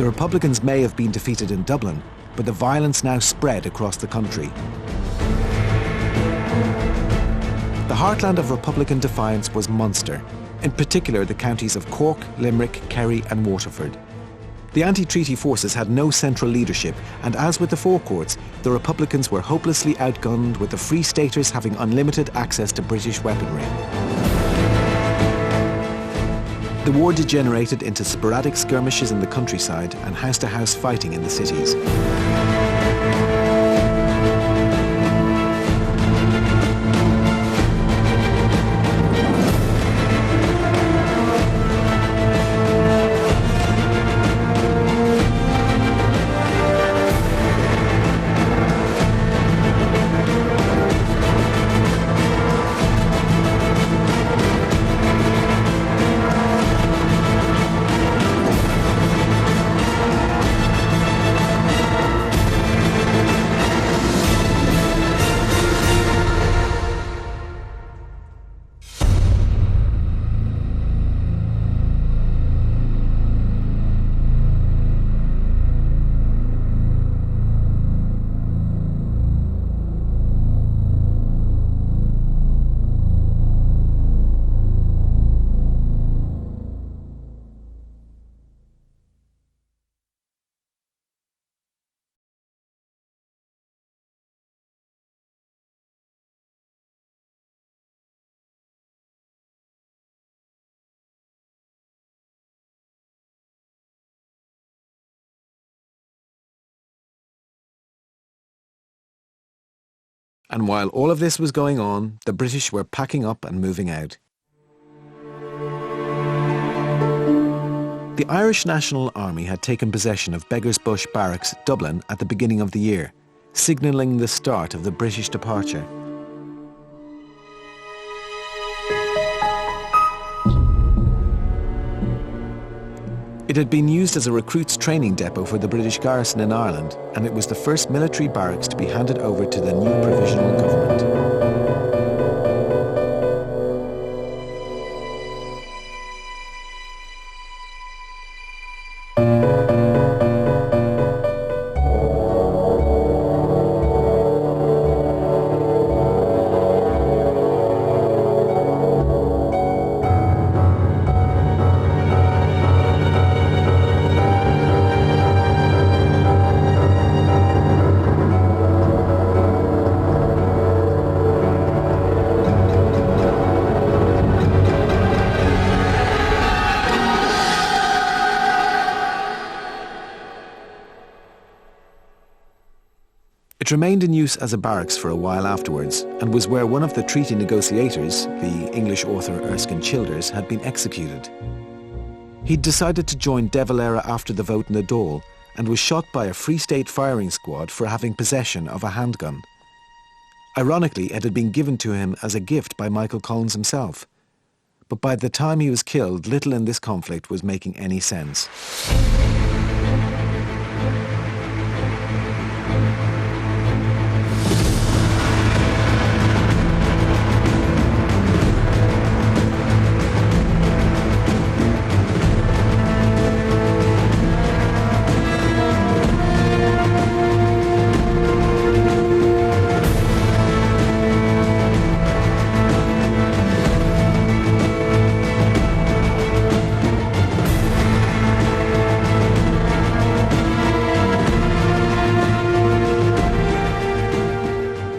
The Republicans may have been defeated in Dublin, but the violence now spread across the country. The heartland of Republican defiance was Munster, in particular the counties of Cork, Limerick, Kerry and Waterford. The anti-treaty forces had no central leadership, and as with the forecourts, the Republicans were hopelessly outgunned, with the Free Staters having unlimited access to British weaponry. The war degenerated into sporadic skirmishes in the countryside and house-to-house fighting in the cities. And while all of this was going on, the British were packing up and moving out. The Irish National Army had taken possession of Beggars Bush Barracks, Dublin, at the beginning of the year, signalling the start of the British departure. It had been used as a recruits training depot for the British garrison in Ireland, and it was the first military barracks to be handed over to the new provisional government. It remained in use as a barracks for a while afterwards, and was where one of the treaty negotiators, the English author Erskine Childers, had been executed. He'd decided to join De Valera after the vote in the Dáil, and was shot by a Free State firing squad for having possession of a handgun. Ironically, it had been given to him as a gift by Michael Collins himself. But by the time he was killed, little in this conflict was making any sense.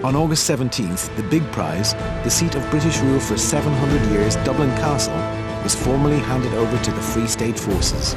On August 17th, the big prize, the seat of British rule for 700 years, Dublin Castle, was formally handed over to the Free State forces.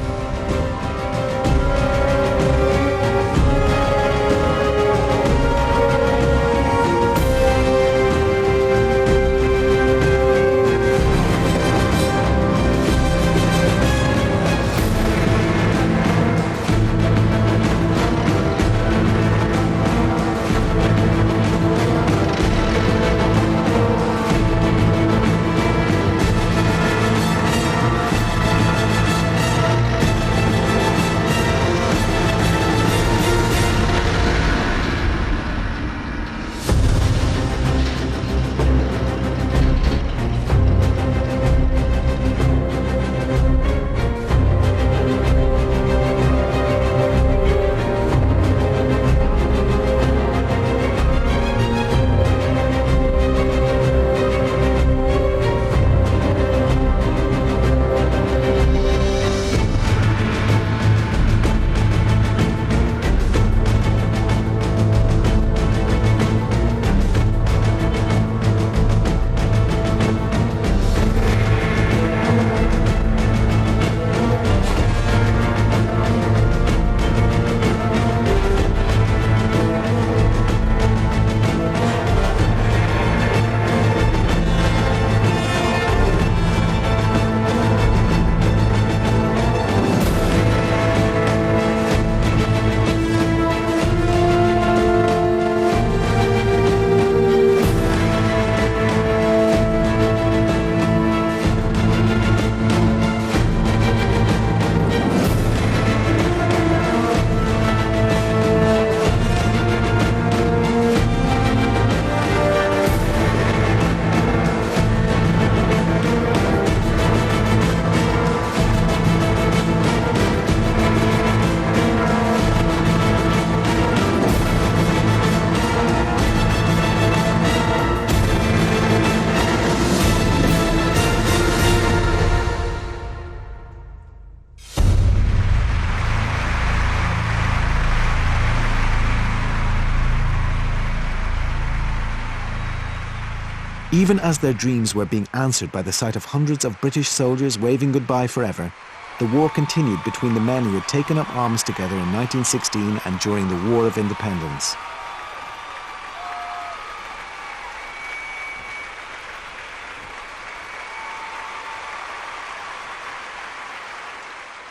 Even as their dreams were being answered by the sight of hundreds of British soldiers waving goodbye forever, the war continued between the men who had taken up arms together in 1916 and during the War of Independence.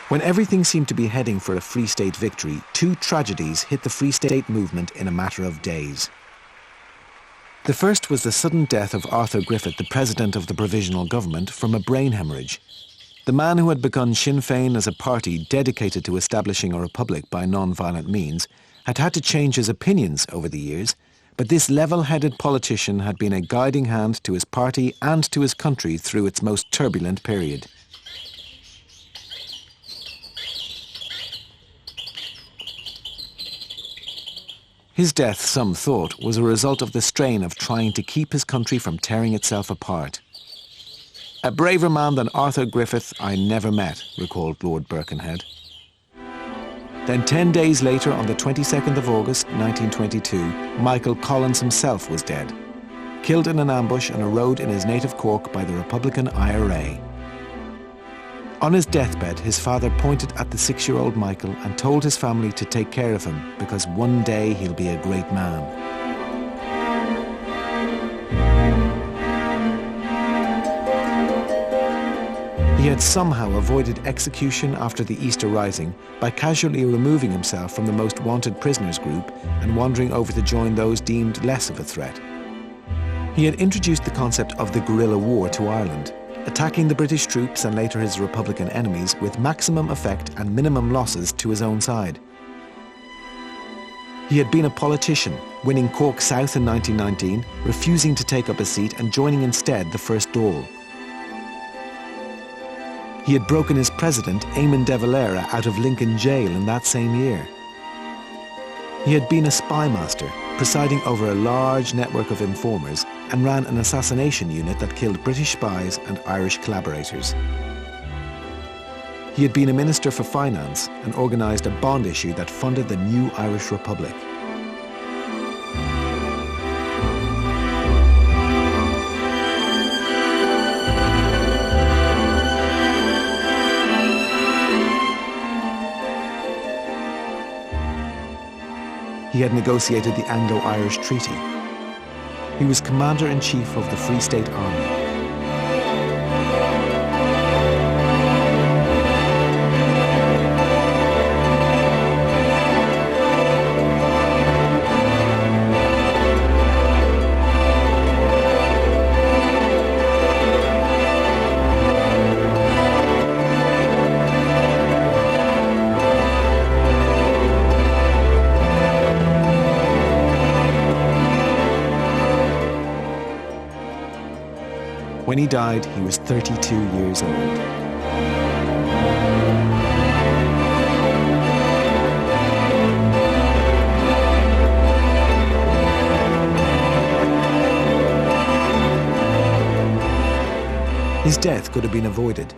When everything seemed to be heading for a Free State victory, two tragedies hit the Free State movement in a matter of days. The first was the sudden death of Arthur Griffith, the president of the Provisional Government, from a brain hemorrhage. The man who had begun Sinn Féin as a party dedicated to establishing a republic by non-violent means had had to change his opinions over the years, but this level-headed politician had been a guiding hand to his party and to his country through its most turbulent period. His death, some thought, was a result of the strain of trying to keep his country from tearing itself apart. "A braver man than Arthur Griffith I never met," recalled Lord Birkenhead. Then 10 days later, on the 22nd of August 1922, Michael Collins himself was dead, killed in an ambush on a road in his native Cork by the Republican IRA. On his deathbed, his father pointed at the 6-year-old Michael and told his family to take care of him because one day he'll be a great man. He had somehow avoided execution after the Easter Rising by casually removing himself from the most wanted prisoners group and wandering over to join those deemed less of a threat. He had introduced the concept of the guerrilla war to Ireland, attacking the British troops and later his Republican enemies with maximum effect and minimum losses to his own side. He had been a politician, winning Cork South in 1919, refusing to take up a seat and joining instead the First Dáil. He had broken his president, Eamon de Valera, out of Lincoln Jail in that same year. He had been a spy master, presiding over a large network of informers, and ran an assassination unit that killed British spies and Irish collaborators. He had been a Minister for Finance and organised a bond issue that funded the new Irish Republic. He had negotiated the Anglo-Irish Treaty. He was Commander-in-Chief of the Free State Army. When he died, he was 32 years old. His death could have been avoided.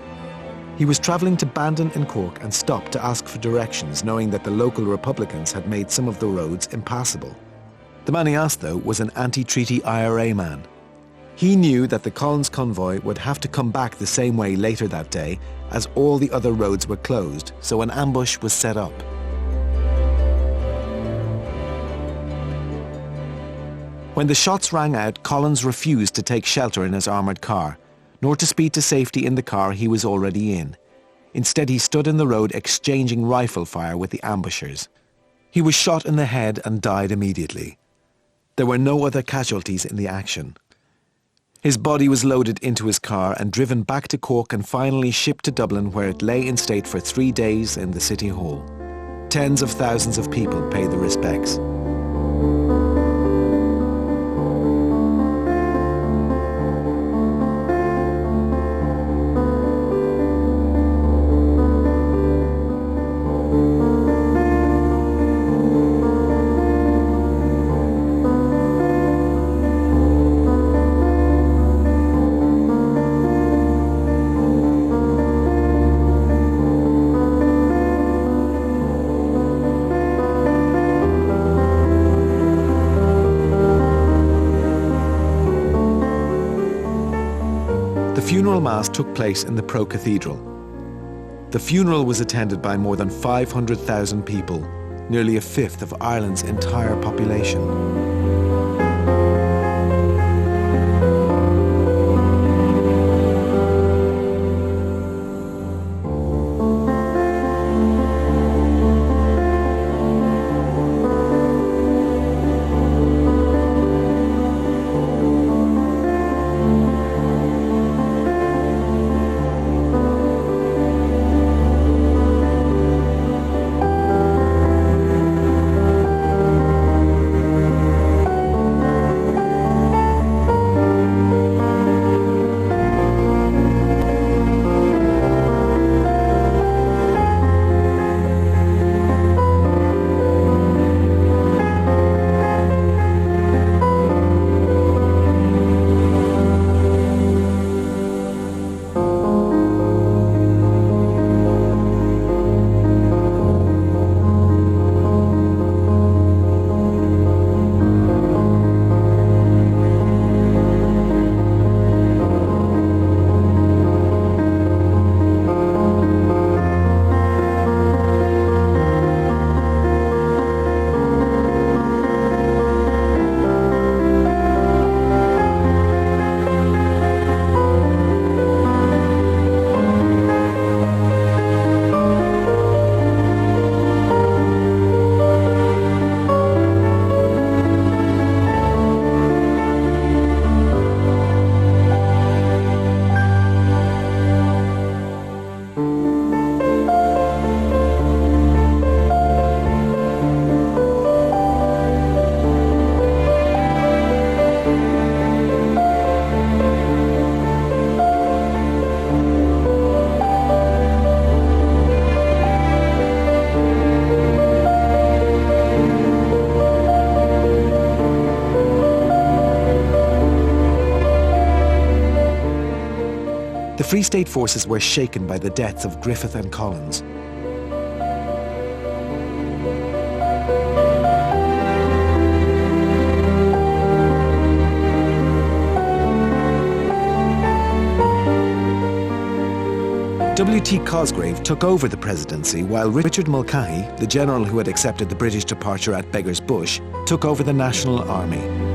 He was travelling to Bandon in Cork and stopped to ask for directions, knowing that the local Republicans had made some of the roads impassable. The man he asked, though, was an anti-treaty IRA man. He knew that the Collins convoy would have to come back the same way later that day, as all the other roads were closed, so an ambush was set up. When the shots rang out, Collins refused to take shelter in his armoured car, nor to speed to safety in the car he was already in. Instead, he stood in the road exchanging rifle fire with the ambushers. He was shot in the head and died immediately. There were no other casualties in the action. His body was loaded into his car and driven back to Cork and finally shipped to Dublin, where it lay in state for 3 days in the City Hall. Tens of thousands of people paid the respects. funeral mass took place in the Pro Cathedral. The funeral was attended by more than 500,000 people, nearly a fifth of Ireland's entire population. The Free State forces were shaken by the deaths of Griffith and Collins. W.T. Cosgrave took over the presidency while Richard Mulcahy, the general who had accepted the British departure at Beggar's Bush, took over the National Army.